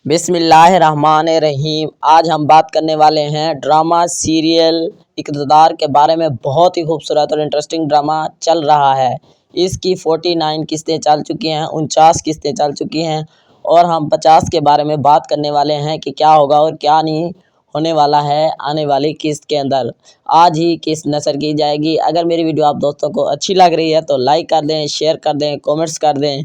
بسم اللہ الرحمن الرحیم۔ آج ہم بات کرنے والے ہیں ڈرامہ سیریل اقتدار کے بارے میں۔ بہت ہی خوبصورت اور انٹرسٹنگ ڈرامہ چل رہا ہے۔ اس کی 49 قسطیں چل چکی ہیں، 49 قسطیں چل چکی ہیں اور ہم 50 کے بارے میں بات کرنے والے ہیں کہ کیا ہوگا اور کیا نہیں ہونے والا ہے آنے والی قسط کے اندر۔ آج ہی قسط نشر کی جائے گی۔ اگر میری ویڈیو آپ دوستوں کو اچھی لگ رہی ہے تو لائک کر دیں، شیئر کر دیں، کومنٹس کر دیں۔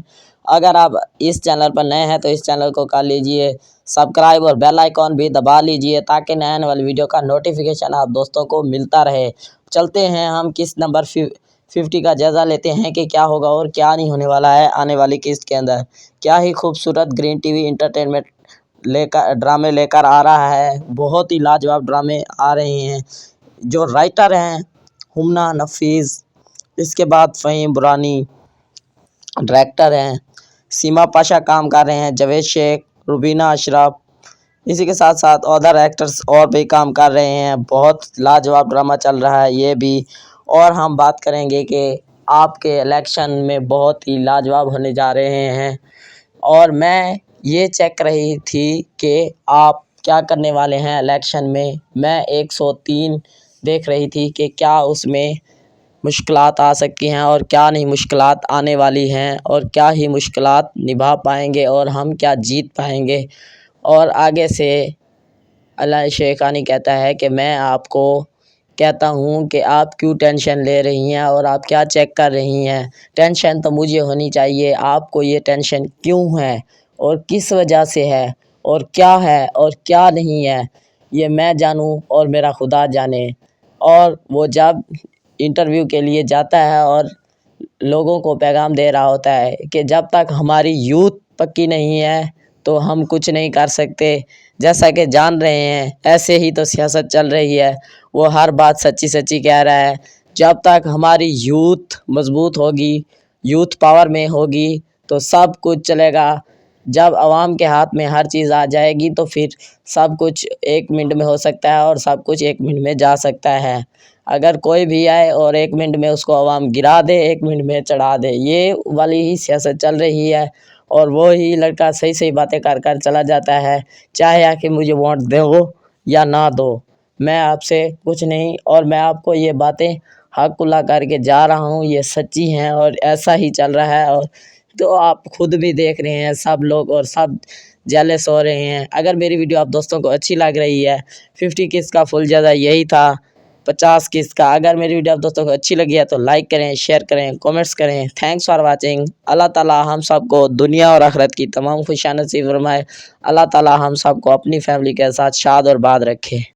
اگر آپ اس چینل پر نئے ہیں تو اس چینل کو کر لیجئے سبسکرائب اور بیل آئیکن بھی دبا لیجئے تاکہ نئے آنے والی ویڈیو کا نوٹیفیکیشن آپ دوستوں کو ملتا رہے۔ چلتے ہیں ہم قسط نمبر 50 کا جائزہ لیتے ہیں کہ کیا ہوگا اور کیا نہیں ہونے والا ہے آنے والی قسط کے اندر۔ کیا ہی خوبصورت گرین ٹی وی انٹرٹینمنٹ ڈرامے لے کر آ رہا ہے۔ بہت ہی لاجواب ڈرامے آ رہے ہیں۔ جو رائٹر ہیں ہمنا نفیس، اس کے بعد فہیم برانی، ڈائریکٹر ہیں سیما پاشا کام کر رہے ہیں، جاوید شیخ، روبینہ اشرف، اسی کے ساتھ ساتھ ادر ایکٹرز اور بھی کام کر رہے ہیں۔ بہت لاجواب ڈرامہ چل رہا ہے یہ بھی۔ اور ہم بات کریں گے کہ آپ کے الیکشن میں بہت ہی لاجواب ہونے جا رہے ہیں اور میں یہ چیک کر رہی تھی کہ آپ کیا کرنے والے ہیں الیکشن میں۔ میں 103 دیکھ رہی تھی کہ کیا اس میں مشکلات آ سکتی ہیں اور کیا نہیں مشکلات آنے والی ہیں اور کیا ہی مشکلات نبھا پائیں گے اور ہم کیا جیت پائیں گے۔ اور آگے سے علی شیخانی کہتا ہے کہ میں آپ کو کہتا ہوں کہ آپ کیوں ٹینشن لے رہی ہیں اور آپ کیا چیک کر رہی ہیں۔ ٹینشن تو مجھے ہونی چاہیے، آپ کو یہ ٹینشن کیوں ہے اور کس وجہ سے ہے اور کیا نہیں ہے، یہ میں جانوں اور میرا خدا جانے۔ اور وہ جب انٹرویو کے لیے جاتا ہے اور لوگوں کو پیغام دے رہا ہوتا ہے کہ جب تک ہماری یوتھ پکی نہیں ہے تو ہم کچھ نہیں کر سکتے۔ جیسا کہ جان رہے ہیں ایسے ہی تو سیاست چل رہی ہے، وہ ہر بات سچی سچی کہہ رہا ہے۔ جب تک ہماری یوتھ مضبوط ہوگی، یوتھ پاور میں ہوگی تو سب کچھ چلے گا۔ جب عوام کے ہاتھ میں ہر چیز آ جائے گی تو پھر سب کچھ 1 منٹ میں ہو سکتا ہے اور سب کچھ 1 منٹ میں جا سکتا ہے۔ اگر کوئی بھی آئے اور 1 منٹ میں اس کو عوام گرا دے، 1 منٹ میں چڑھا دے، یہ والی ہی سیاست چل رہی ہے۔ اور وہی لڑکا صحیح باتیں کر کر چلا جاتا ہے، چاہے آ کے مجھے ووٹ دو یا نہ دو، میں آپ سے کچھ نہیں، اور میں آپ کو یہ باتیں حق اللہ کر کے جا رہا ہوں، یہ سچی ہیں اور ایسا ہی چل رہا ہے۔ اور تو آپ خود بھی دیکھ رہے ہیں سب لوگ اور سب جیلس ہو رہے ہیں۔ اگر میری ویڈیو آپ دوستوں کو اچھی لگ رہی ہے، 50 قسط کا فل جائزہ یہی تھا، 50 قسط کا۔ اگر میری ویڈیو آپ دوستوں کو اچھی لگی ہے تو لائک کریں، شیئر کریں، کومنٹس کریں۔ Thanks for watching. اللہ تعالی ہم سب کو دنیا اور آخرت کی تمام خوشیاں نصیب فرمائے۔ اللہ تعالی ہم سب کو اپنی فیملی کے ساتھ شاد اور باد رکھے۔